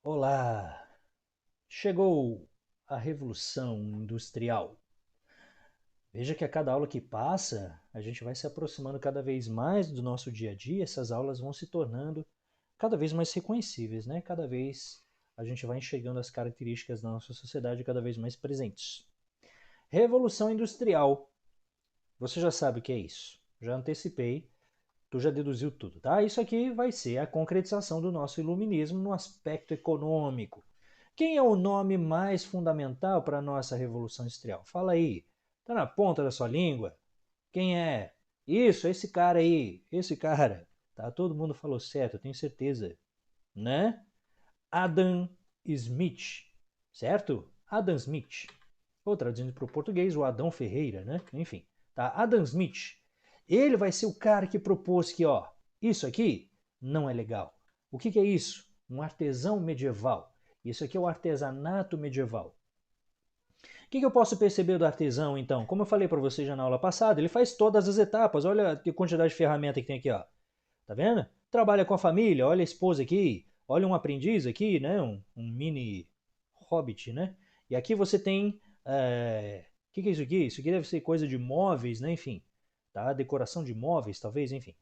Olá! Chegou a Revolução Industrial. Veja que a cada aula que passa, a gente vai se aproximando cada vez mais do nosso dia a dia, essas aulas vão se tornando cada vez mais reconhecíveis, né? Cada vez a gente vai enxergando as características da nossa sociedade cada vez mais presentes. Revolução Industrial. Você já sabe o que é isso. Já antecipei, tu já deduziu tudo, tá? Isso aqui vai ser a concretização do nosso iluminismo no aspecto econômico. Quem é o nome mais fundamental para a nossa Revolução Industrial? Fala aí. Tá na ponta da sua língua? Quem é? Isso, esse cara aí, esse cara. Tá? Todo mundo falou certo, eu tenho certeza, né? Adam Smith, certo? Adam Smith. Ou traduzindo para o português, o Adão Ferreira, né? Enfim, tá? Adam Smith. Ele vai ser o cara que propôs que, ó, isso aqui não é legal. O que é isso? Um artesão medieval. Isso aqui é o artesanato medieval. O que eu posso perceber do artesão, então? Como eu falei para você já na aula passada, ele faz todas as etapas. Olha a quantidade de ferramenta que tem aqui, ó. Tá vendo? Trabalha com a família, olha a esposa aqui, olha um aprendiz aqui, né? Um mini hobbit, né? E aqui você tem. O que é isso aqui? Isso aqui deve ser coisa de móveis, né? Enfim. Tá? Decoração de móveis, talvez, enfim.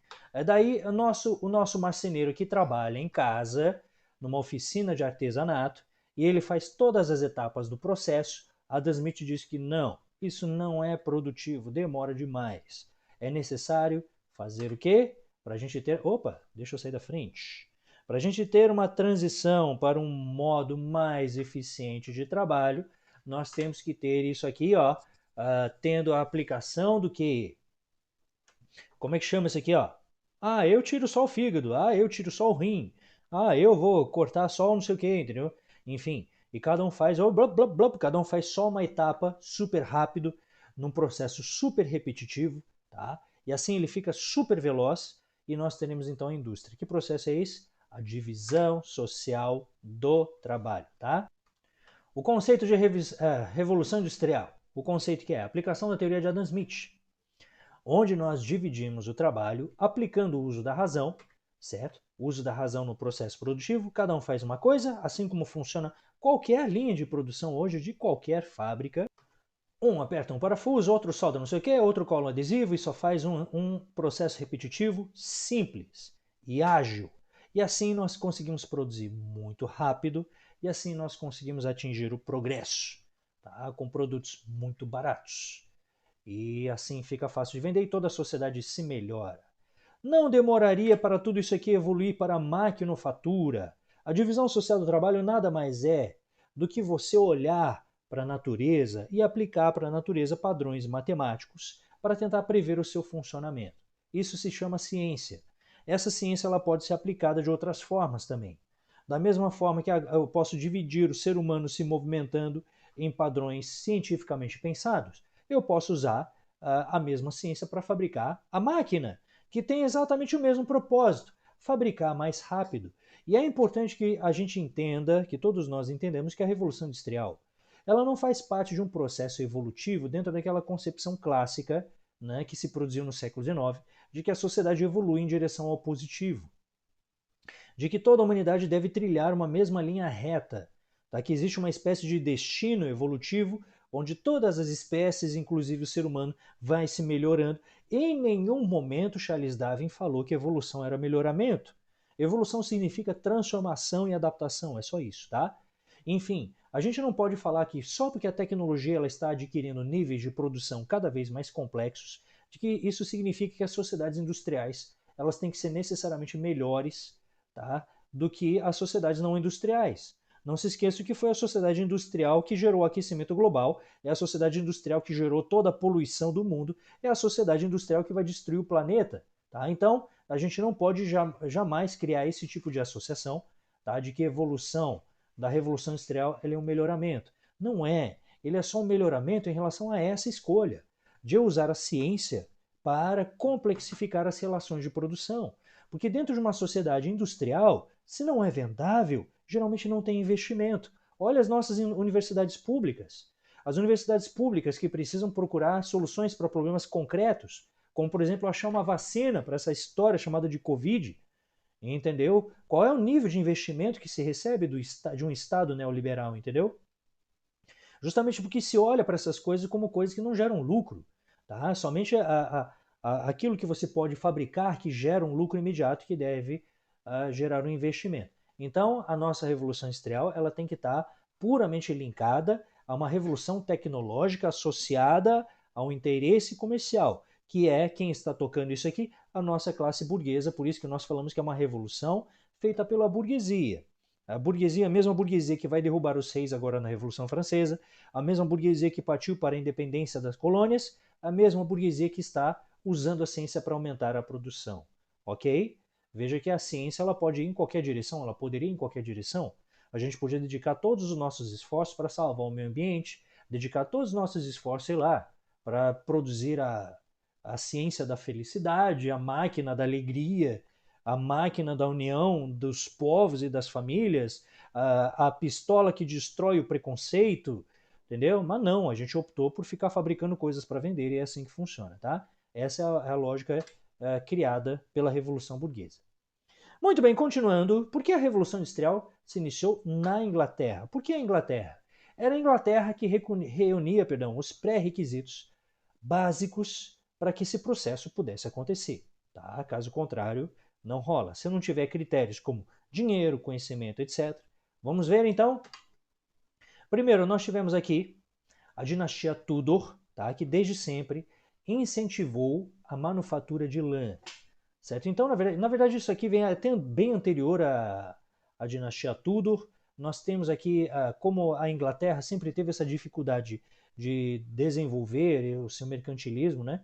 Daí o nosso marceneiro que trabalha em casa, numa oficina de artesanato, e ele faz todas as etapas do processo. Adam Smith diz que não, isso não é produtivo, demora demais. É necessário fazer o quê? Para a gente ter. Opa, deixa eu sair da frente. Para a gente ter uma transição para um modo mais eficiente de trabalho, nós temos que ter isso aqui, ó, tendo a aplicação do que? Como é que chama isso aqui, ó? Ah, eu tiro só o fígado. Ah, eu tiro só o rim. Ah, eu vou cortar só não sei o que, entendeu? Enfim, e cada um faz, oh, blub, blub, blub, cada um faz só uma etapa super rápido, num processo super repetitivo, tá? E assim ele fica super veloz e nós teremos então a indústria. Que processo é esse? A divisão social do trabalho, tá? O conceito de revolução industrial, o conceito que é a aplicação da teoria de Adam Smith, onde nós dividimos o trabalho aplicando o uso da razão, certo? O uso da razão no processo produtivo, cada um faz uma coisa, assim como funciona qualquer linha de produção hoje de qualquer fábrica. Um aperta um parafuso, outro solda não sei o que, outro cola um adesivo e só faz um processo repetitivo simples e ágil. E assim nós conseguimos produzir muito rápido e assim nós conseguimos atingir o progresso, tá? Com produtos muito baratos. E assim fica fácil de vender e toda a sociedade se melhora. Não demoraria para tudo isso aqui evoluir para a maquinofatura. A divisão social do trabalho nada mais é do que você olhar para a natureza e aplicar para a natureza padrões matemáticos para tentar prever o seu funcionamento. Isso se chama ciência. Essa ciência ela pode ser aplicada de outras formas também. Da mesma forma que eu posso dividir o ser humano se movimentando em padrões cientificamente pensados, eu posso usar a mesma ciência para fabricar a máquina, que tem exatamente o mesmo propósito, fabricar mais rápido. E é importante que a gente entenda, que todos nós entendemos, que a Revolução Industrial ela não faz parte de um processo evolutivo dentro daquela concepção clássica, né, que se produziu no século XIX, de que a sociedade evolui em direção ao positivo, de que toda a humanidade deve trilhar uma mesma linha reta, tá? Que existe uma espécie de destino evolutivo onde todas as espécies, inclusive o ser humano, vai se melhorando. Em nenhum momento Charles Darwin falou que evolução era melhoramento. Evolução significa transformação e adaptação, é só isso, tá? Enfim, a gente não pode falar que só porque a tecnologia ela está adquirindo níveis de produção cada vez mais complexos, de que isso significa que as sociedades industriais elas têm que ser necessariamente melhores, tá, do que as sociedades não industriais. Não se esqueça que foi a sociedade industrial que gerou o aquecimento global, é a sociedade industrial que gerou toda a poluição do mundo, é a sociedade industrial que vai destruir o planeta. Tá? Então, a gente não pode jamais criar esse tipo de associação, tá, de que a evolução da Revolução Industrial é um melhoramento. Não é. Ele é só um melhoramento em relação a essa escolha de eu usar a ciência para complexificar as relações de produção. Porque dentro de uma sociedade industrial, se não é vendável, geralmente não tem investimento. Olha as nossas universidades públicas. As universidades públicas que precisam procurar soluções para problemas concretos, como por exemplo achar uma vacina para essa história chamada de Covid, entendeu? Qual é o nível de investimento que se recebe de um Estado neoliberal, entendeu? Justamente porque se olha para essas coisas como coisas que não geram lucro, tá? Somente aquilo que você pode fabricar que gera um lucro imediato que deve gerar um investimento. Então, a nossa revolução industrial ela tem que estar puramente linkada a uma revolução tecnológica associada ao interesse comercial, que é quem está tocando isso aqui, a nossa classe burguesa, por isso que nós falamos que é uma revolução feita pela burguesia. A burguesia, a mesma burguesia que vai derrubar os reis agora na Revolução Francesa, a mesma burguesia que partiu para a independência das colônias, a mesma burguesia que está usando a ciência para aumentar a produção. Ok? Veja que a ciência ela pode ir em qualquer direção, ela poderia ir em qualquer direção. A gente podia dedicar todos os nossos esforços para salvar o meio ambiente, dedicar todos os nossos esforços, sei lá, para produzir a ciência da felicidade, a máquina da alegria, a máquina da união dos povos e das famílias, a pistola que destrói o preconceito, entendeu? Mas não, a gente optou por ficar fabricando coisas para vender e é assim que funciona, tá? Essa é a lógica criada pela Revolução Burguesa. Muito bem, continuando, por que a Revolução Industrial se iniciou na Inglaterra? Por que a Inglaterra? Era a Inglaterra que reunia os pré-requisitos básicos para que esse processo pudesse acontecer. Tá? Caso contrário, não rola. Se não tiver critérios como dinheiro, conhecimento, etc. Vamos ver então? Primeiro, nós tivemos aqui a dinastia Tudor, tá? Que desde sempre incentivou a manufatura de lã. Certo? Então, na verdade, isso aqui vem até bem anterior à dinastia Tudor. Nós temos aqui, como a Inglaterra sempre teve essa dificuldade de desenvolver o seu mercantilismo, né?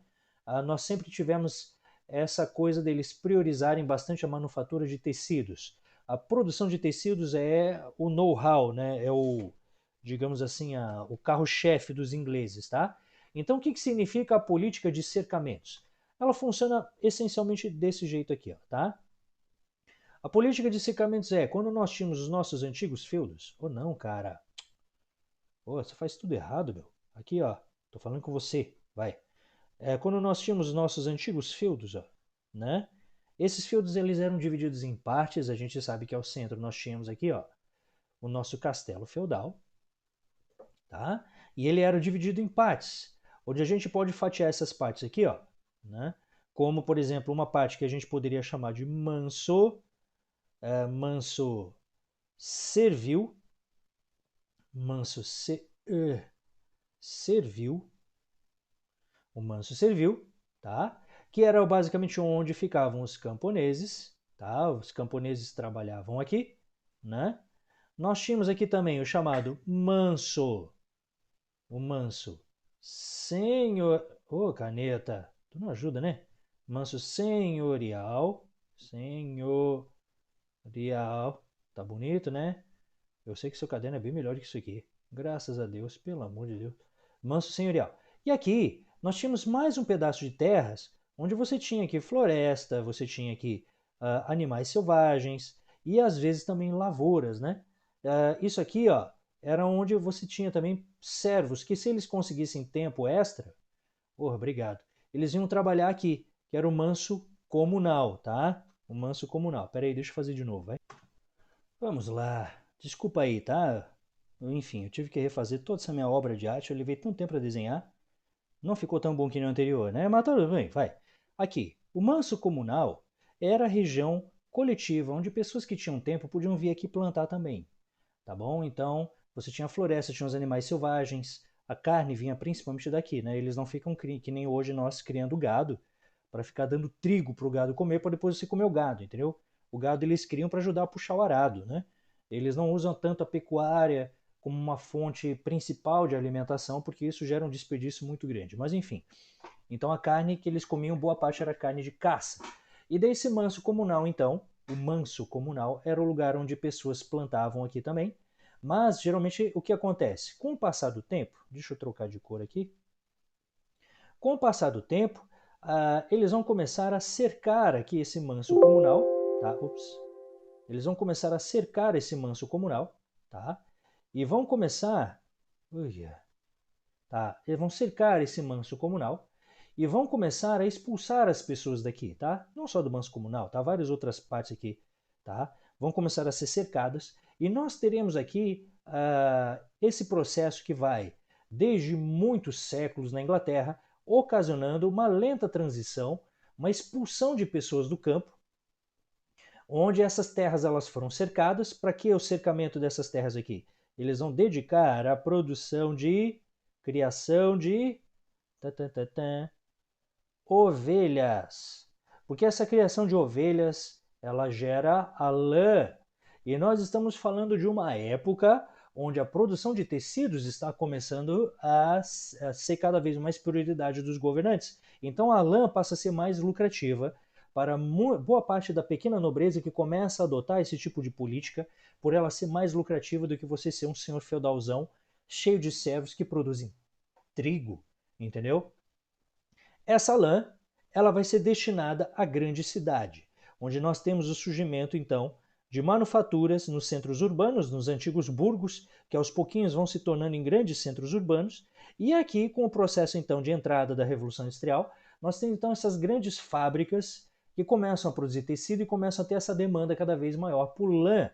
Nós sempre tivemos essa coisa deles priorizarem bastante a manufatura de tecidos. A produção de tecidos é o know-how, né? É o, digamos assim, o carro-chefe dos ingleses, tá? Então, o que significa a política de cercamentos? Ela funciona essencialmente desse jeito aqui, ó, tá? A política de cercamentos é quando nós tínhamos os nossos antigos feudos. Ou não, cara. Pô, você faz tudo errado, meu. Aqui, ó. Tô falando com você. Vai. Quando nós tínhamos os nossos antigos feudos, ó, né? Esses feudos eles eram divididos em partes. A gente sabe que ao centro nós tínhamos aqui, ó, o nosso castelo feudal, tá? E ele era dividido em partes, onde a gente pode fatiar essas partes aqui, ó, né? Como, por exemplo, uma parte que a gente poderia chamar de manso servil, manso servil, o manso servil, tá? Que era basicamente onde ficavam os camponeses, tá? Os camponeses trabalhavam aqui, né? Nós tínhamos aqui também o chamado manso, o manso senhor, ô caneta, tu não ajuda, né? Manso senhorial, senhorial, tá bonito, né? Eu sei que seu caderno é bem melhor que isso aqui. Graças a Deus, pelo amor de Deus. Manso senhorial. E aqui nós tínhamos mais um pedaço de terras onde você tinha aqui floresta, você tinha aqui animais selvagens e às vezes também lavouras, né? Isso aqui, ó, era onde você tinha também servos que se eles conseguissem tempo extra, porra, obrigado, eles iam trabalhar aqui, que era o manso comunal, tá? O manso comunal. Pera aí, deixa eu fazer de novo, vai. Vamos lá. Desculpa aí, tá? Enfim, eu tive que refazer toda essa minha obra de arte. Eu levei tanto tempo para desenhar. Não ficou tão bom que no anterior, né? Mas tudo bem, vai. Aqui, o manso comunal era a região coletiva onde pessoas que tinham tempo podiam vir aqui plantar também, tá bom? Então, você tinha a floresta, tinha os animais selvagens, a carne vinha principalmente daqui, né? Eles não ficam que nem hoje nós criando gado para ficar dando trigo para o gado comer para depois você comer o gado, entendeu? O gado eles criam para ajudar a puxar o arado, né? Eles não usam tanto a pecuária como uma fonte principal de alimentação, porque isso gera um desperdício muito grande. Mas enfim, então a carne que eles comiam, boa parte era carne de caça. E desse manso comunal, então, o manso comunal era o lugar onde pessoas plantavam aqui também. Mas geralmente o que acontece? Com o passar do tempo, deixa eu trocar de cor aqui. Com o passar do tempo, eles vão começar a cercar aqui esse manso comunal, tá? Ups. Eles vão começar a cercar esse manso comunal, tá? E vão começar, tá? Eles vão cercar esse manso comunal e vão começar a expulsar as pessoas daqui, tá? Não só do manso comunal, tá? Várias outras partes aqui tá? Vão começar a ser cercadas e nós teremos aqui esse processo que vai desde muitos séculos na Inglaterra, ocasionando uma lenta transição, uma expulsão de pessoas do campo, onde essas terras elas foram cercadas. Para que o cercamento dessas terras aqui? Eles vão dedicar a produção de criação de ovelhas. Porque essa criação de ovelhas, ela gera a lã. E nós estamos falando de uma época onde a produção de tecidos está começando a ser cada vez mais prioridade dos governantes. Então a lã passa a ser mais lucrativa para boa parte da pequena nobreza que começa a adotar esse tipo de política, por ela ser mais lucrativa do que você ser um senhor feudalzão cheio de servos que produzem trigo, entendeu? Essa lã ela vai ser destinada à grande cidade, onde nós temos o surgimento, então, de manufaturas nos centros urbanos, nos antigos burgos, que aos pouquinhos vão se tornando em grandes centros urbanos, e aqui, com o processo, então, de entrada da Revolução Industrial, nós temos, então, essas grandes fábricas que começam a produzir tecido e começam a ter essa demanda cada vez maior por lã,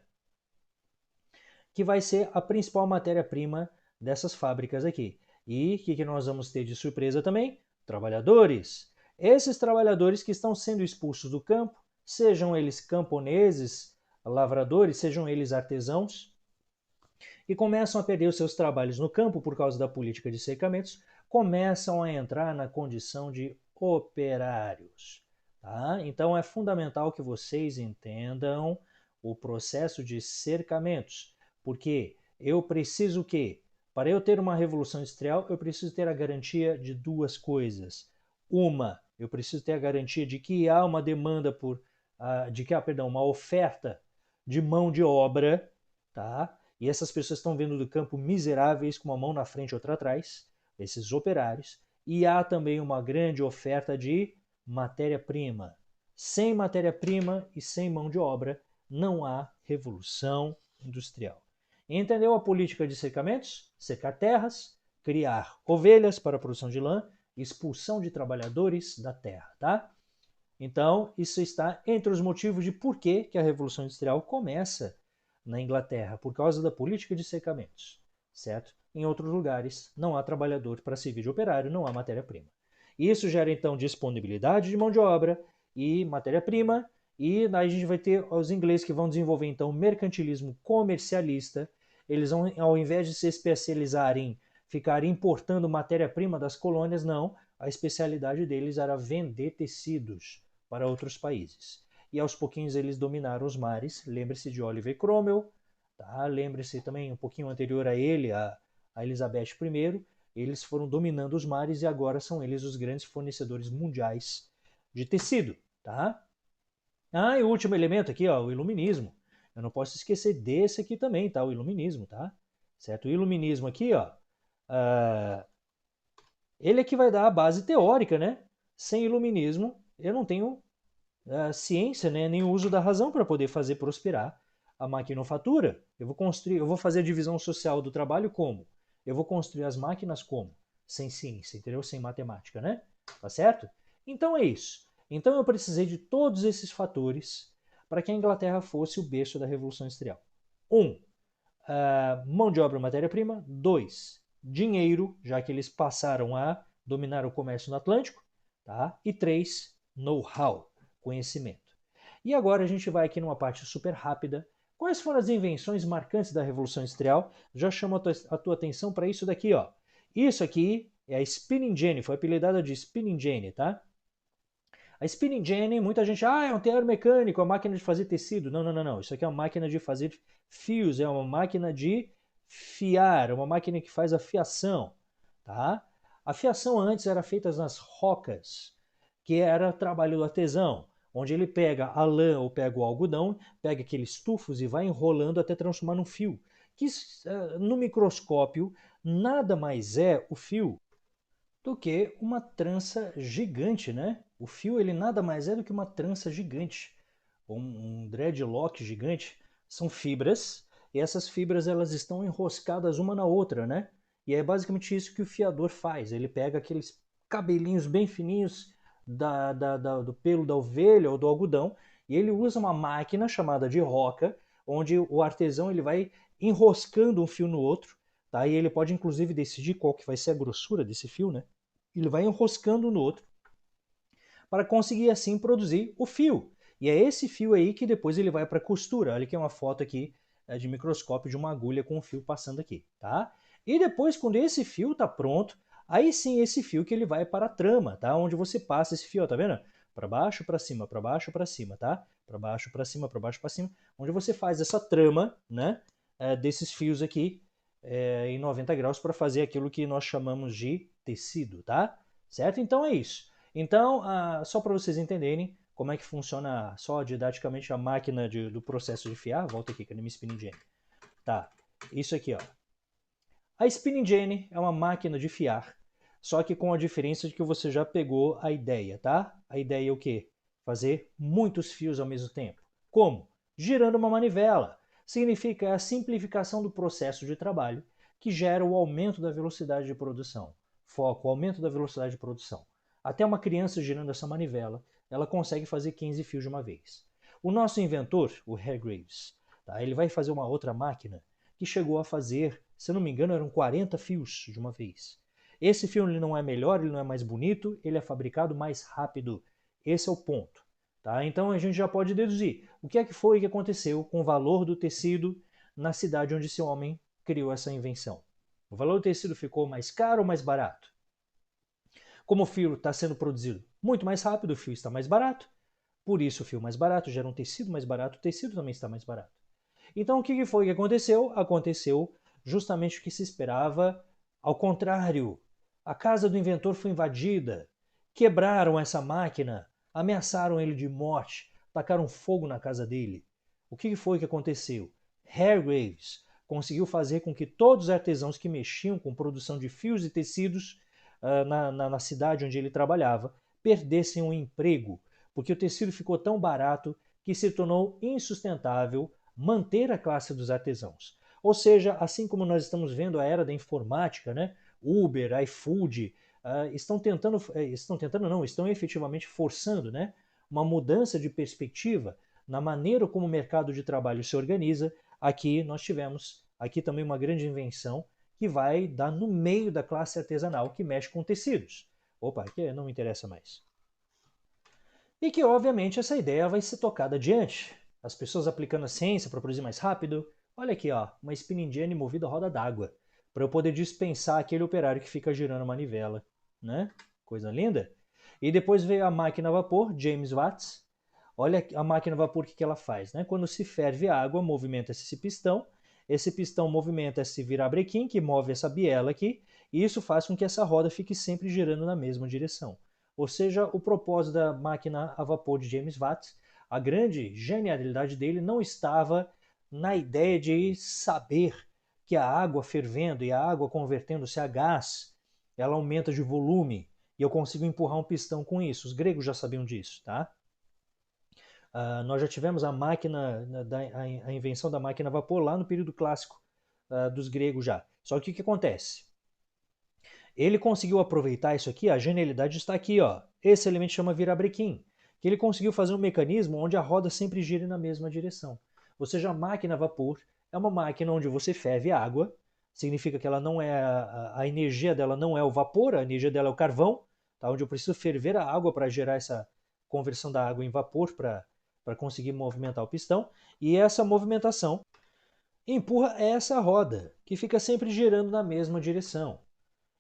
que vai ser a principal matéria-prima dessas fábricas aqui. E o que nós vamos ter de surpresa também? Trabalhadores. Esses trabalhadores que estão sendo expulsos do campo, sejam eles camponeses, lavradores, sejam eles artesãos, e começam a perder os seus trabalhos no campo por causa da política de cercamentos, começam a entrar na condição de operários. Tá? Então é fundamental que vocês entendam o processo de cercamentos, porque eu preciso que, para eu ter uma revolução industrial, eu preciso ter a garantia de duas coisas. Uma, eu preciso ter a garantia de que há uma demanda uma oferta de mão de obra, tá? E essas pessoas estão vindo do campo miseráveis, com uma mão na frente e outra atrás, esses operários, e há também uma grande oferta de matéria-prima. Sem matéria-prima e sem mão de obra, não há revolução industrial. Entendeu a política de cercamentos? Cercar terras, criar ovelhas para a produção de lã, expulsão de trabalhadores da terra, tá? Então, isso está entre os motivos de por que a Revolução Industrial começa na Inglaterra, por causa da política de cercamentos, certo? Em outros lugares, não há trabalhador para servir de operário, não há matéria-prima. Isso gera, então, disponibilidade de mão de obra e matéria-prima, e daí a gente vai ter os ingleses que vão desenvolver, então, mercantilismo comercialista. Eles vão, ao invés de se especializarem, ficar importando matéria-prima das colônias, não. A especialidade deles era vender tecidos para outros países. E aos pouquinhos eles dominaram os mares. Lembre-se de Oliver Cromwell, tá? Lembre-se também um pouquinho anterior a ele, a Elizabeth I. Eles foram dominando os mares e agora são eles os grandes fornecedores mundiais de tecido, tá? Ah, e o último elemento aqui, ó, o iluminismo. Eu não posso esquecer desse aqui também, tá? O iluminismo, tá? Certo? O iluminismo aqui, ó, ele é que vai dar a base teórica, né? Sem iluminismo, eu não tenho ciência, né, nem o uso da razão para poder fazer prosperar a maquinofatura. Eu vou fazer a divisão social do trabalho como? Eu vou construir as máquinas como? Sem ciência, entendeu? Sem matemática, né? Tá certo? Então é isso. Então eu precisei de todos esses fatores para que a Inglaterra fosse o berço da Revolução Industrial. 1. Mão de obra e matéria-prima. 2. Dinheiro, já que eles passaram a dominar o comércio no Atlântico. Tá? E 3. Know-how, conhecimento. E agora a gente vai aqui numa parte super rápida. Quais foram as invenções marcantes da Revolução Industrial? Já chamo a tua atenção para isso daqui, ó. Isso aqui é a Spinning Jenny, foi apelidada de Spinning Jenny, tá? A Spinning Jenny, muita gente, é um tear mecânico, a máquina de fazer tecido. Não, não, não, não. Isso aqui é uma máquina de fazer fios, é uma máquina de fiar, é uma máquina que faz a fiação, tá? A fiação antes era feita nas rocas, que era trabalho do artesão, onde ele pega a lã ou pega o algodão, pega aqueles tufos e vai enrolando até transformar num fio, que no microscópio nada mais é o fio do que uma trança gigante, né? O fio ele nada mais é do que uma trança gigante, um dreadlock gigante. São fibras e essas fibras elas estão enroscadas uma na outra, né? E é basicamente isso que o fiador faz. Ele pega aqueles cabelinhos bem fininhos do pelo da ovelha ou do algodão E ele usa uma máquina chamada de roca, onde o artesão ele vai enroscando um fio no outro, tá? E ele pode inclusive decidir qual que vai ser a grossura desse fio, né? Ele vai enroscando no outro para conseguir assim produzir o fio. E é esse fio aí que depois ele vai para a costura. Olha aqui uma foto aqui de microscópio de uma agulha com o fio passando aqui, tá? E depois, quando esse fio está pronto, aí sim esse fio que ele vai para a trama, tá? Onde você passa esse fio, ó, tá vendo? Para baixo, para cima, para baixo, para cima, tá? Para baixo, para cima, para baixo, para cima, onde você faz essa trama, né? Desses fios aqui em 90 graus para fazer aquilo que nós chamamos de tecido, tá? Certo? Então é isso. Então, só para vocês entenderem como é que funciona só didaticamente a máquina do processo de fiar, volta aqui, cadê minha spinning jenny? Tá, isso aqui, ó. A spinning jenny é uma máquina de fiar, só que com a diferença de que você já pegou a ideia, tá? A ideia é o quê? Fazer muitos fios ao mesmo tempo. Como? Girando uma manivela. Significa a simplificação do processo de trabalho que gera o aumento da velocidade de produção. Foco, o aumento da velocidade de produção. Até uma criança girando essa manivela, ela consegue fazer 15 fios de uma vez. O nosso inventor, o Hargreaves, tá? Ele vai fazer uma outra máquina que chegou a fazer, se eu não me engano, eram 40 fios de uma vez. Esse fio ele não é melhor, ele não é mais bonito, ele é fabricado mais rápido. Esse é o ponto. Tá? Então a gente já pode deduzir o que é que foi que aconteceu com o valor do tecido na cidade onde esse homem criou essa invenção. O valor do tecido ficou mais caro ou mais barato? Como o fio está sendo produzido muito mais rápido, o fio está mais barato. Por isso o fio mais barato gera um tecido mais barato, o tecido também está mais barato. Então o que foi que aconteceu? Aconteceu justamente o que se esperava, ao contrário. A casa do inventor foi invadida, quebraram essa máquina, ameaçaram ele de morte, tacaram fogo na casa dele. O que foi que aconteceu? Hargreaves conseguiu fazer com que todos os artesãos que mexiam com produção de fios e tecidos na cidade onde ele trabalhava perdessem o emprego, porque o tecido ficou tão barato que se tornou insustentável manter a classe dos artesãos. Ou seja, assim como nós estamos vendo a era da informática, né? Uber, iFood, estão efetivamente forçando, né? Uma mudança de perspectiva na maneira como o mercado de trabalho se organiza. Aqui nós tivemos aqui também uma grande invenção que vai dar no meio da classe artesanal que mexe com tecidos. Opa, aqui não me interessa mais. E que, obviamente, essa ideia vai ser tocada adiante. As pessoas aplicando a ciência para produzir mais rápido. Olha aqui, ó, uma spinning jenny movida a roda d'água, para eu poder dispensar aquele operário que fica girando a manivela, né? Coisa linda. E depois veio a máquina a vapor, James Watts. Olha a máquina a vapor, o que ela faz, né? Quando se ferve a água, movimenta-se esse pistão movimenta esse virabrequim, que move essa biela aqui, e isso faz com que essa roda fique sempre girando na mesma direção. Ou seja, o propósito da máquina a vapor de James Watt, a grande genialidade dele não estava na ideia de saber que a água fervendo e a água convertendo-se a gás, ela aumenta de volume e eu consigo empurrar um pistão com isso. Os gregos já sabiam disso, tá? Nós já tivemos a máquina, a invenção da máquina a vapor lá no período clássico dos gregos já. Só que o que acontece? Ele conseguiu aproveitar isso aqui, a genialidade está aqui, ó. Esse elemento chama virabrequim, que ele conseguiu fazer um mecanismo onde a roda sempre gira na mesma direção. Ou seja, a máquina a vapor é uma máquina onde você ferve água, significa que ela não é a energia dela não é o vapor, a energia dela é o carvão, tá? Onde eu preciso ferver a água para gerar essa conversão da água em vapor para conseguir movimentar o pistão, e essa movimentação empurra essa roda, que fica sempre girando na mesma direção.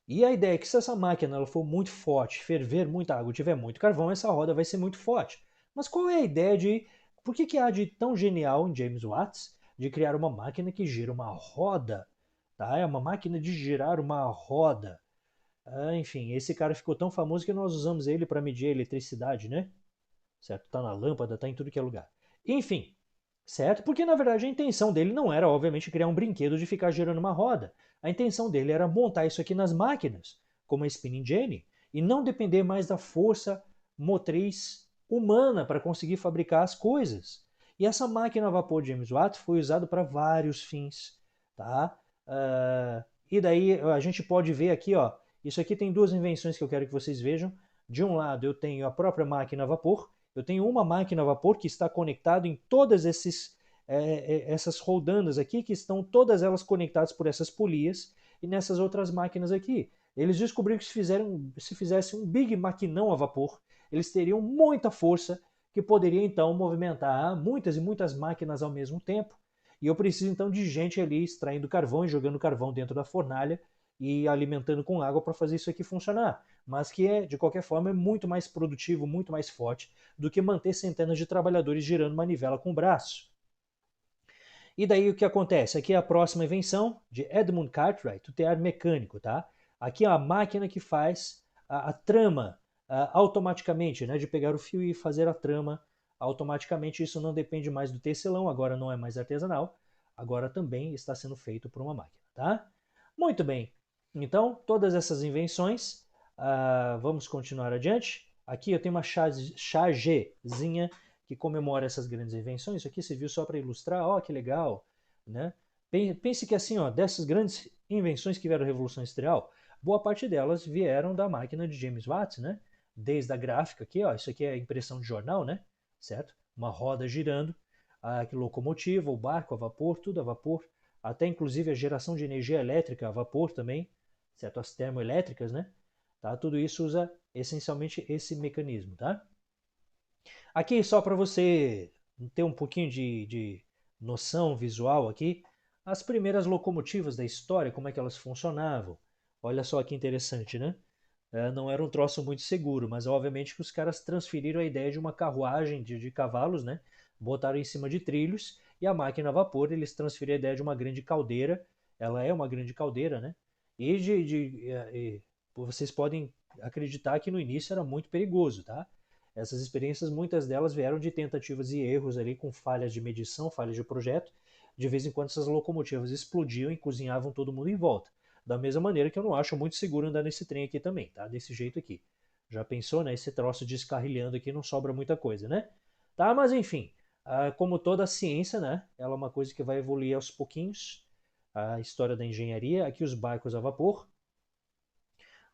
E a ideia é que se essa máquina ela for muito forte, ferver muita água, tiver muito carvão, essa roda vai ser muito forte. Mas qual é a ideia de... Por que há de tão genial em James Watts de criar uma máquina que gira uma roda? Tá? É uma máquina de girar uma roda. Enfim, esse cara ficou tão famoso que nós usamos ele para medir a eletricidade, né? Certo? Tá na lâmpada, tá em tudo que é lugar. Enfim, certo? Porque na verdade a intenção dele não era, obviamente, criar um brinquedo de ficar girando uma roda. A intenção dele era montar isso aqui nas máquinas, como a spinning jenny, e não depender mais da força motriz humana para conseguir fabricar as coisas. E essa máquina a vapor de James Watt foi usada para vários fins, tá? E daí a gente pode ver aqui, ó, isso aqui tem duas invenções que eu quero que vocês vejam. De um lado eu tenho a própria máquina a vapor Eu tenho uma máquina a vapor que está conectado em todas essas roldanas aqui, que estão todas elas conectadas por essas polias, e nessas outras máquinas aqui. Eles descobriram que se fizesse um big maquinão a vapor, eles teriam muita força que poderia então movimentar muitas e muitas máquinas ao mesmo tempo. E eu preciso então de gente ali extraindo carvão e jogando carvão dentro da fornalha e alimentando com água para fazer isso aqui funcionar. Mas que de qualquer forma, é muito mais produtivo, muito mais forte do que manter centenas de trabalhadores girando manivela com o braço. E daí o que acontece? Aqui é a próxima invenção de Edmund Cartwright, o tear mecânico, tá? Aqui é a máquina que faz a trama automaticamente, né? De pegar o fio e fazer a trama automaticamente. Isso não depende mais do tecelão, agora não é mais artesanal, agora também está sendo feito por uma máquina, tá? Muito bem. Então, todas essas invenções, vamos continuar adiante. Aqui eu tenho uma chargezinha que comemora essas grandes invenções. Isso aqui se viu só para ilustrar, ó, que legal, né? Pense que assim, ó, dessas grandes invenções que vieram da Revolução Industrial, boa parte delas vieram da máquina de James Watt, né? Desde a gráfica aqui, ó, isso aqui é impressão de jornal, né? Certo? Uma roda girando, a locomotiva, o barco a vapor, tudo a vapor, até inclusive a geração de energia elétrica a vapor também, certo? As termoelétricas, né? Tá? Tudo isso usa essencialmente esse mecanismo, tá? Aqui só para você ter um pouquinho de noção visual aqui, as primeiras locomotivas da história, como é que elas funcionavam. Olha só que interessante, né? Não era um troço muito seguro, mas obviamente que os caras transferiram a ideia de uma carruagem de cavalos, né? Botaram em cima de trilhos e a máquina a vapor, eles transferiram a ideia de uma grande caldeira. Ela é uma grande caldeira, né? Vocês podem acreditar que no início era muito perigoso, tá? Essas experiências, muitas delas vieram de tentativas e erros ali com falhas de medição, falhas de projeto. De vez em quando essas locomotivas explodiam e cozinhavam todo mundo em volta. Da mesma maneira que eu não acho muito seguro andar nesse trem aqui também, tá? Desse jeito aqui. Já pensou, né? Esse troço descarrilhando aqui não sobra muita coisa, né? Tá, mas enfim, como toda a ciência, né? Ela é uma coisa que vai evoluir aos pouquinhos. A história da engenharia, aqui os barcos a vapor,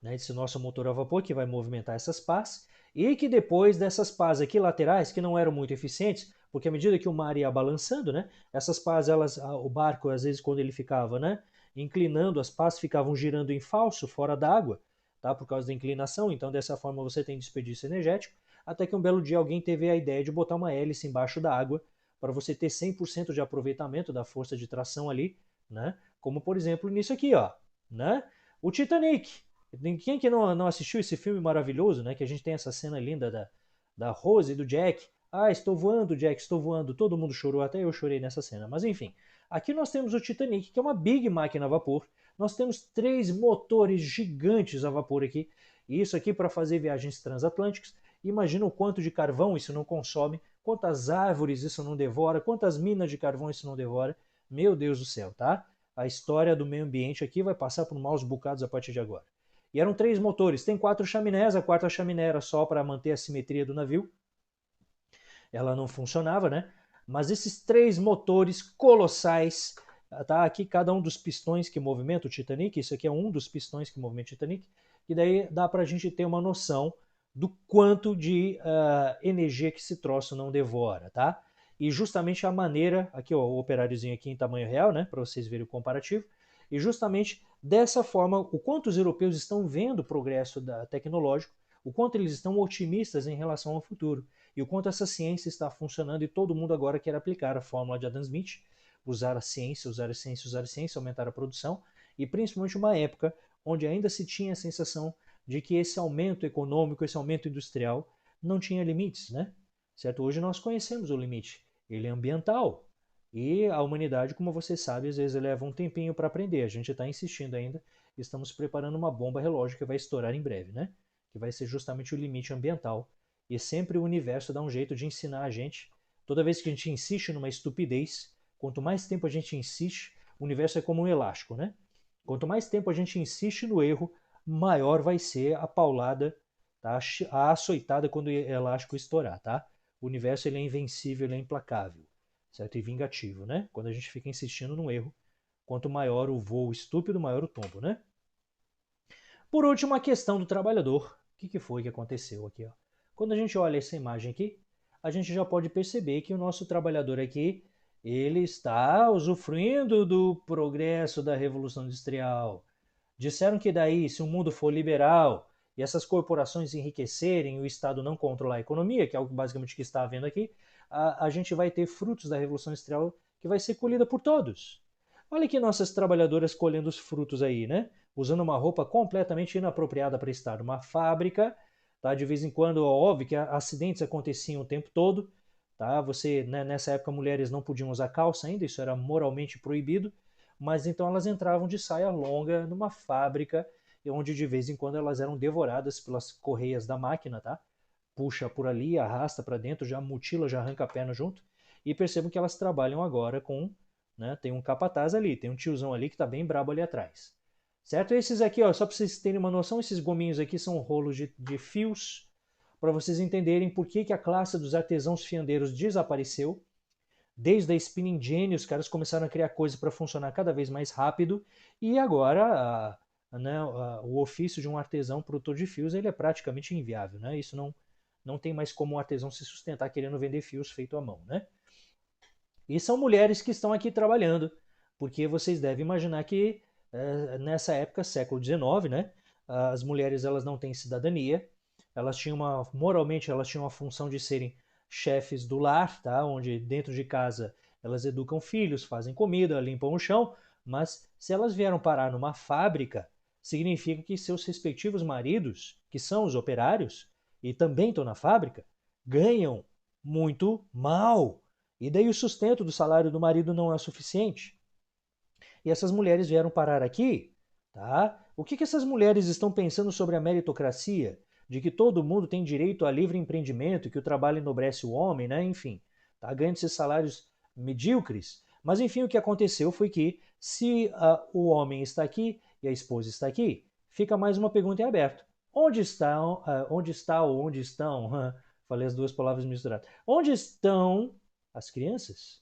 né, esse nosso motor a vapor que vai movimentar essas pás, e que depois dessas pás aqui laterais, que não eram muito eficientes, porque à medida que o mar ia balançando, né, essas pás, o barco, às vezes, quando ele ficava, né, inclinando, as pás ficavam girando em falso, fora d'água, tá, por causa da inclinação, então dessa forma você tem desperdício energético, até que um belo dia alguém teve a ideia de botar uma hélice embaixo da água, para você ter 100% de aproveitamento da força de tração ali, né, como por exemplo nisso aqui, ó, né, o Titanic. Quem que não assistiu esse filme maravilhoso, né? Que a gente tem essa cena linda da Rose e do Jack. Ah, estou voando, Jack, estou voando. Todo mundo chorou, até eu chorei nessa cena. Mas enfim, aqui nós temos o Titanic, que é uma big máquina a vapor. Nós temos 3 motores gigantes a vapor aqui. E isso aqui para fazer viagens transatlânticas. Imagina o quanto de carvão isso não consome, quantas árvores isso não devora, quantas minas de carvão isso não devora. Meu Deus do céu, tá? A história do meio ambiente aqui vai passar por maus bocados a partir de agora. E eram 3 motores. Tem 4 chaminés, a quarta chaminé era só para manter a simetria do navio. Ela não funcionava, né? Mas esses 3 motores colossais, tá aqui cada um dos pistões que movimenta o Titanic, isso aqui é um dos pistões que movimenta o Titanic, e daí dá para a gente ter uma noção do quanto de energia que esse troço não devora, tá? E justamente a maneira, aqui ó, o operáriozinho aqui em tamanho real, né, para vocês verem o comparativo, e justamente dessa forma, o quanto os europeus estão vendo o progresso tecnológico, o quanto eles estão otimistas em relação ao futuro, e o quanto essa ciência está funcionando, e todo mundo agora quer aplicar a fórmula de Adam Smith, usar a ciência, usar a ciência, usar a ciência, aumentar a produção, e principalmente uma época onde ainda se tinha a sensação de que esse aumento econômico, esse aumento industrial, não tinha limites, né? Certo? Hoje nós conhecemos o limite, ele é ambiental, e a humanidade, como você sabe, às vezes leva um tempinho para aprender. A gente está insistindo ainda. Estamos preparando uma bomba relógio que vai estourar em breve, né? Que vai ser justamente o limite ambiental. E sempre o universo dá um jeito de ensinar a gente. Toda vez que a gente insiste numa estupidez, quanto mais tempo a gente insiste, o universo é como um elástico, né? Quanto mais tempo a gente insiste no erro, maior vai ser a paulada, tá? A açoitada quando o elástico estourar, tá? O universo ele é invencível, ele é implacável, certo? E vingativo, né? Quando a gente fica insistindo no erro, quanto maior o voo estúpido, maior o tombo, né? Por último, a questão do trabalhador. O que foi que aconteceu aqui? Ó? Quando a gente olha essa imagem aqui, a gente já pode perceber que o nosso trabalhador aqui, ele está usufruindo do progresso da Revolução Industrial. Disseram que daí, se o mundo for liberal e essas corporações enriquecerem e o Estado não controlar a economia, que é algo basicamente que está havendo aqui, a gente vai ter frutos da Revolução Industrial que vai ser colhida por todos. Olha que nossas trabalhadoras colhendo os frutos aí, né? Usando uma roupa completamente inapropriada para estar numa fábrica, tá? De vez em quando, óbvio que acidentes aconteciam o tempo todo, tá? Você, né, nessa época, mulheres não podiam usar calça ainda, isso era moralmente proibido, mas então elas entravam de saia longa numa fábrica, onde de vez em quando elas eram devoradas pelas correias da máquina, tá? Puxa por ali, arrasta para dentro, já mutila, já arranca a perna junto. E percebam que elas trabalham agora com, né, tem um capataz ali, tem um tiozão ali que está bem brabo ali atrás. Certo? Esses aqui, ó, só para vocês terem uma noção, esses gominhos aqui são rolos de fios, para vocês entenderem por que a classe dos artesãos fiandeiros desapareceu. Desde a spinning jenny, os caras começaram a criar coisas para funcionar cada vez mais rápido, e agora o ofício de um artesão produtor de fios ele é praticamente inviável. Né? Isso não tem mais como um artesão se sustentar querendo vender fios feito à mão. Né? E são mulheres que estão aqui trabalhando, porque vocês devem imaginar que nessa época, século XIX, né, as mulheres elas não têm cidadania, elas tinham moralmente elas tinham a função de serem chefes do lar, tá, onde dentro de casa elas educam filhos, fazem comida, limpam o chão, mas se elas vieram parar numa fábrica, significa que seus respectivos maridos, que são os operários e também estão na fábrica, ganham muito mal. E daí o sustento do salário do marido não é suficiente. E essas mulheres vieram parar aqui, tá? O que essas mulheres estão pensando sobre a meritocracia? De que todo mundo tem direito a livre empreendimento, que o trabalho enobrece o homem, né? Enfim, tá ganhando esses salários medíocres. Mas enfim, o que aconteceu foi que se o homem está aqui e a esposa está aqui, fica mais uma pergunta em aberto. Onde estão, onde está ou onde estão, falei as duas palavras misturadas. Onde estão as crianças?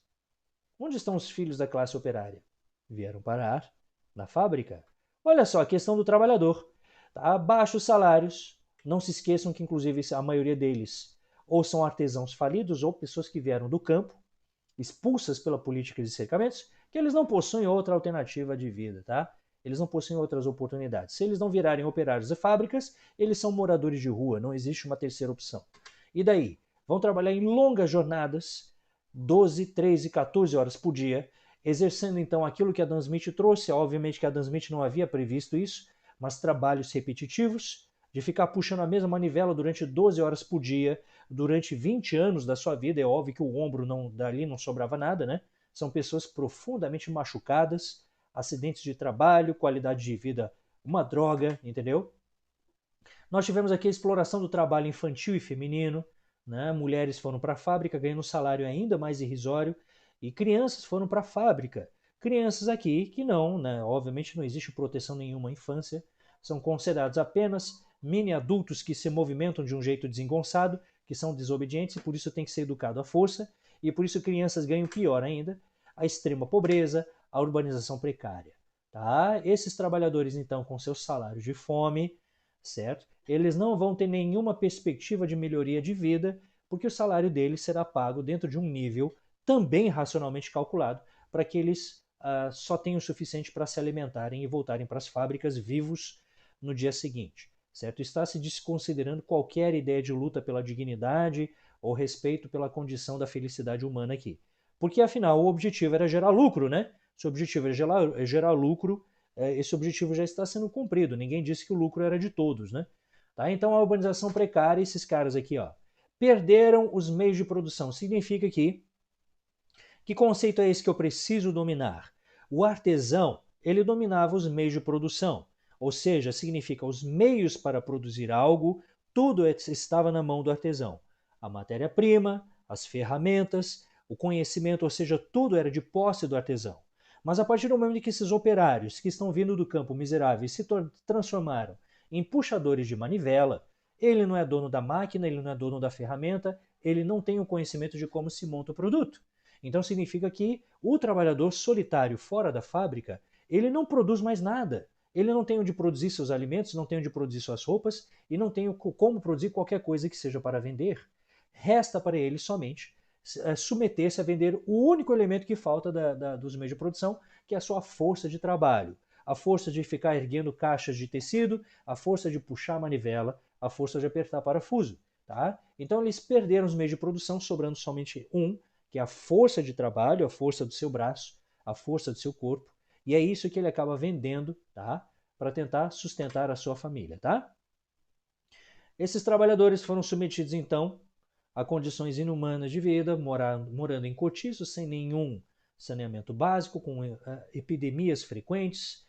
Onde estão os filhos da classe operária? Vieram parar na fábrica. Olha só a questão do trabalhador. Tá? Baixos salários. Não se esqueçam que, inclusive, a maioria deles ou são artesãos falidos ou pessoas que vieram do campo, expulsas pela política de cercamentos, que eles não possuem outra alternativa de vida, tá? Eles não possuem outras oportunidades. Se eles não virarem operários de fábricas, eles são moradores de rua, não existe uma terceira opção. E daí? Vão trabalhar em longas jornadas, 12, 13, 14 horas por dia, exercendo então aquilo que a Dan Smith trouxe. Obviamente que a Dan Smith não havia previsto isso, mas trabalhos repetitivos, de ficar puxando a mesma manivela durante 12 horas por dia, durante 20 anos da sua vida. É óbvio que o ombro dali não sobrava nada, né? São pessoas profundamente machucadas, acidentes de trabalho, qualidade de vida, uma droga, entendeu? Nós tivemos aqui a exploração do trabalho infantil e feminino, né? Mulheres foram para a fábrica ganhando um salário ainda mais irrisório e crianças foram para a fábrica. Crianças aqui que não, né? Obviamente não existe proteção nenhuma à infância, são considerados apenas mini adultos que se movimentam de um jeito desengonçado, que são desobedientes e por isso tem que ser educado à força, e por isso crianças ganham pior ainda, a extrema pobreza, a urbanização precária. Tá? Esses trabalhadores, então, com seus salários de fome, certo? Eles não vão ter nenhuma perspectiva de melhoria de vida, porque o salário deles será pago dentro de um nível também racionalmente calculado, para que eles só tenham o suficiente para se alimentarem e voltarem para as fábricas vivos no dia seguinte. Certo? Está se desconsiderando qualquer ideia de luta pela dignidade ou respeito pela condição da felicidade humana aqui. Porque afinal o objetivo era gerar lucro, né? Se o objetivo era gerar lucro, esse objetivo já está sendo cumprido. Ninguém disse que o lucro era de todos, né? Tá? Então a urbanização precária, esses caras aqui, ó, perderam os meios de produção. Significa que conceito é esse que eu preciso dominar? O artesão, ele dominava os meios de produção, ou seja, significa os meios para produzir algo, tudo estava na mão do artesão. A matéria-prima, as ferramentas, o conhecimento, ou seja, tudo era de posse do artesão. Mas a partir do momento que esses operários que estão vindo do campo miseráveis se transformaram em puxadores de manivela, ele não é dono da máquina, ele não é dono da ferramenta, ele não tem o conhecimento de como se monta o produto. Então significa que o trabalhador solitário fora da fábrica, ele não produz mais nada. Ele não tem onde produzir seus alimentos, não tem onde produzir suas roupas e não tem como produzir qualquer coisa que seja para vender. resta para ele somente submeter-se a vender o único elemento que falta dos meios de produção, que é a sua força de trabalho. A força de ficar erguendo caixas de tecido, a força de puxar a manivela, a força de apertar parafuso. Tá? Então eles perderam os meios de produção, sobrando somente um, que é a força de trabalho, a força do seu braço, a força do seu corpo, e é isso que ele acaba vendendo, tá? Para tentar sustentar a sua família, tá? Esses trabalhadores foram submetidos então a condições inumanas de vida, morando em cortiços sem nenhum saneamento básico, com epidemias frequentes,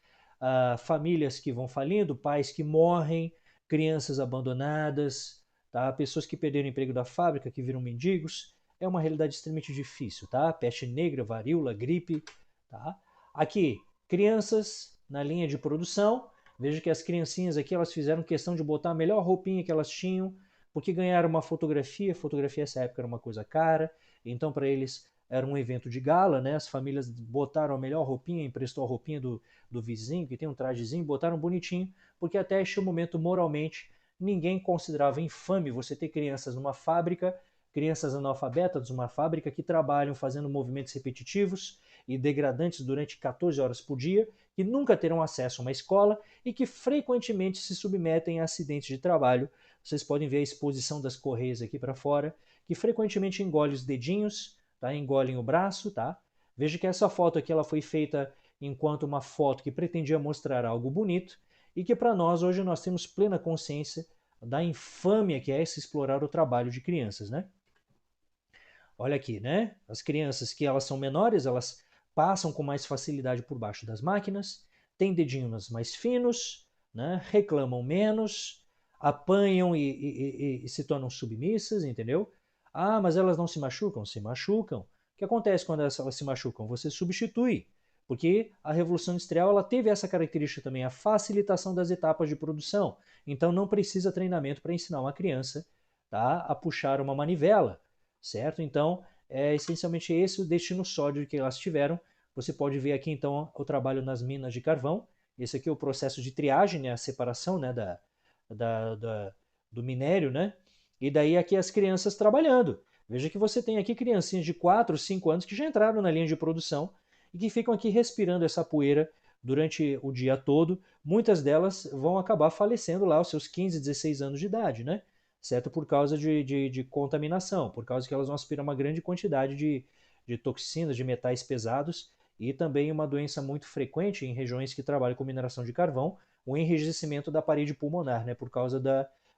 famílias que vão falindo, pais que morrem, crianças abandonadas, tá? Pessoas que perderam o emprego da fábrica, que viram mendigos. É uma realidade extremamente difícil, tá? Peste negra, varíola, gripe, tá? Aqui, crianças na linha de produção. Veja que as criancinhas aqui, elas fizeram questão de botar a melhor roupinha que elas tinham, porque ganharam uma fotografia. Fotografia nessa época era uma coisa cara, então para eles era um evento de gala, né? As famílias botaram a melhor roupinha, emprestou a roupinha do vizinho, que tem um trajezinho, botaram bonitinho, porque até este momento, moralmente, ninguém considerava infame você ter crianças numa fábrica, crianças analfabetas numa fábrica que trabalham fazendo movimentos repetitivos e degradantes durante 14 horas por dia, que nunca terão acesso a uma escola e que frequentemente se submetem a acidentes de trabalho. Vocês podem ver a exposição das correias aqui para fora, que frequentemente engolem os dedinhos, tá? Engolem o braço, tá? Veja que essa foto aqui ela foi feita enquanto uma foto que pretendia mostrar algo bonito e que para nós hoje nós temos plena consciência da infâmia que é esse explorar o trabalho de crianças, né? Olha aqui, né? As crianças que elas são menores, elas passam com mais facilidade por baixo das máquinas, têm dedinhos mais finos, né? Reclamam menos, apanham e se tornam submissas, entendeu? Ah, mas elas não se machucam? Se machucam. O que acontece quando elas se machucam? Você substitui, porque a Revolução Industrial ela teve essa característica também, a facilitação das etapas de produção. Então não precisa treinamento para ensinar uma criança, tá, a puxar uma manivela, certo? Então é essencialmente esse o destino sólido que elas tiveram. Você pode ver aqui então o trabalho nas minas de carvão. Esse aqui é o processo de triagem, né, a separação, né, do minério, né? E daí aqui as crianças trabalhando. Veja que você tem aqui criancinhas de 4, 5 anos que já entraram na linha de produção e que ficam aqui respirando essa poeira durante o dia todo. Muitas delas vão acabar falecendo lá aos seus 15, 16 anos de idade, né? Certo? Por causa de contaminação, por causa que elas vão aspirar uma grande quantidade de toxinas, de metais pesados e também uma doença muito frequente em regiões que trabalham com mineração de carvão, o enrijecimento da parede pulmonar, né? Por causa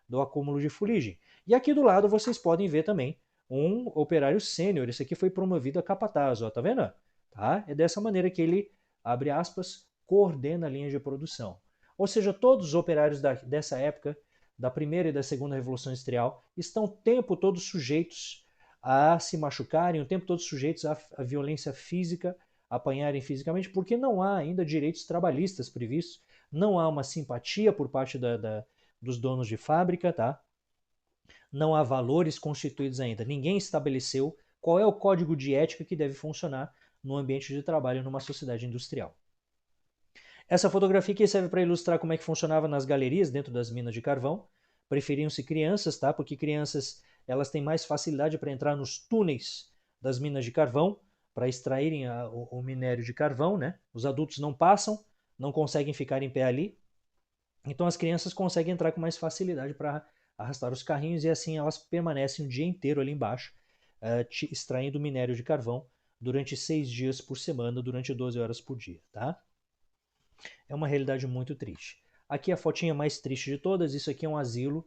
do acúmulo de fuligem. E aqui do lado vocês podem ver também um operário sênior. Esse aqui foi promovido a capataz, ó, tá vendo? Tá? É dessa maneira que ele, abre aspas, coordena a linha de produção. Ou seja, todos os operários dessa época, da primeira e da segunda Revolução Industrial, estão o tempo todo sujeitos a se machucarem, o tempo todo sujeitos à violência física, a apanharem fisicamente, porque não há ainda direitos trabalhistas previstos, não há uma simpatia por parte dos donos de fábrica, tá? Não há valores constituídos ainda. Ninguém estabeleceu qual é o código de ética que deve funcionar no ambiente de trabalho numa sociedade industrial. Essa fotografia aqui serve para ilustrar como é que funcionava nas galerias dentro das minas de carvão. Preferiam-se crianças, tá? Porque crianças elas têm mais facilidade para entrar nos túneis das minas de carvão para extraírem o minério de carvão, né? Os adultos não passam, não conseguem ficar em pé ali. Então as crianças conseguem entrar com mais facilidade para arrastar os carrinhos e assim elas permanecem o dia inteiro ali embaixo, extraindo minério de carvão durante 6 dias por semana, durante 12 horas por dia, tá? É uma realidade muito triste. Aqui a fotinha mais triste de todas, isso aqui é um asilo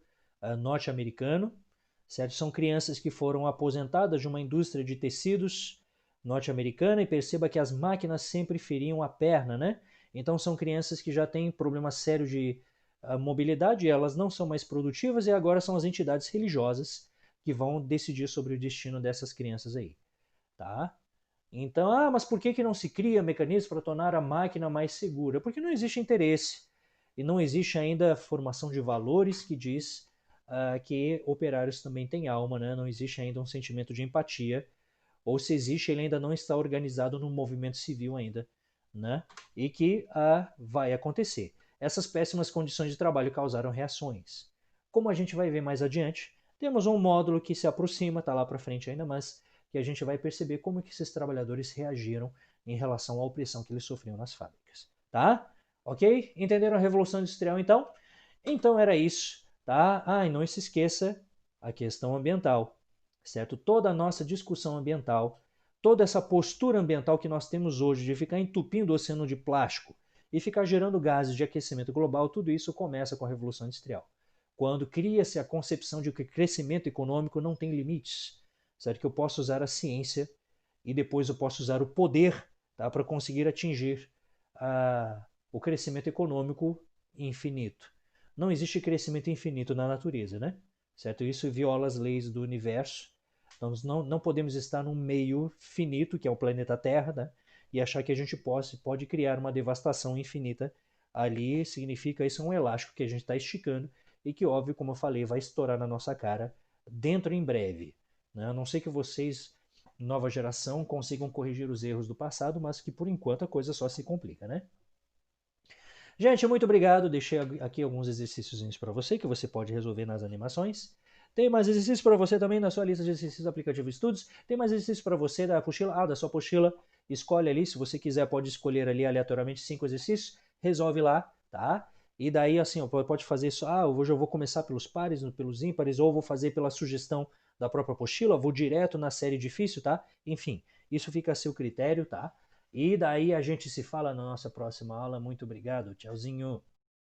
norte-americano, certo? São crianças que foram aposentadas de uma indústria de tecidos norte-americana e perceba que as máquinas sempre feriam a perna, né? Então são crianças que já têm problema sério de mobilidade, elas não são mais produtivas e agora são as entidades religiosas que vão decidir sobre o destino dessas crianças aí, tá? Então, mas por que não se cria mecanismos para tornar a máquina mais segura? Porque não existe interesse e não existe ainda formação de valores que diz que operários também têm alma, né? Não existe ainda um sentimento de empatia, ou se existe, ele ainda não está organizado no movimento civil ainda, né? E que vai acontecer. Essas péssimas condições de trabalho causaram reações. Como a gente vai ver mais adiante, Temos um módulo que se aproxima, está lá para frente ainda, mas que a gente vai perceber como que esses trabalhadores reagiram em relação à opressão que eles sofriam nas fábricas, tá? Ok? Entenderam a Revolução Industrial então? Então era isso, tá? Ah, e não se esqueça a questão ambiental, certo? Toda a nossa discussão ambiental, toda essa postura ambiental que nós temos hoje de ficar entupindo o oceano de plástico e ficar gerando gases de aquecimento global, tudo isso começa com a Revolução Industrial. Quando cria-se a concepção de que o crescimento econômico não tem limites, certo? Que eu posso usar a ciência e depois eu posso usar o poder, tá, para conseguir atingir o crescimento econômico infinito. Não existe crescimento infinito na natureza, né? Certo? Isso viola as leis do universo. Então, não podemos estar num meio finito, que é o planeta Terra, né? E achar que a gente pode criar uma devastação infinita. Ali significa isso é um elástico que a gente está esticando e que, óbvio, como eu falei, vai estourar na nossa cara dentro em breve. Né? A não ser que vocês, nova geração, consigam corrigir os erros do passado, mas que por enquanto a coisa só se complica, né? Gente, muito obrigado. Deixei aqui alguns exercícios para você que você pode resolver nas animações. Tem mais exercícios para você também na sua lista de exercícios do aplicativo Estudos. Tem mais exercícios para você da apostila. Ah, da sua apostila. Escolhe ali, se você quiser, pode escolher ali aleatoriamente 5 exercícios. Resolve lá, tá? E daí, assim, pode fazer isso. Ah, hoje eu vou começar pelos pares, pelos ímpares, ou vou fazer pela sugestão da própria apostila, vou direto na série difícil, tá? Enfim, isso fica a seu critério, tá? E daí a gente se fala na nossa próxima aula. Muito obrigado. Tchauzinho.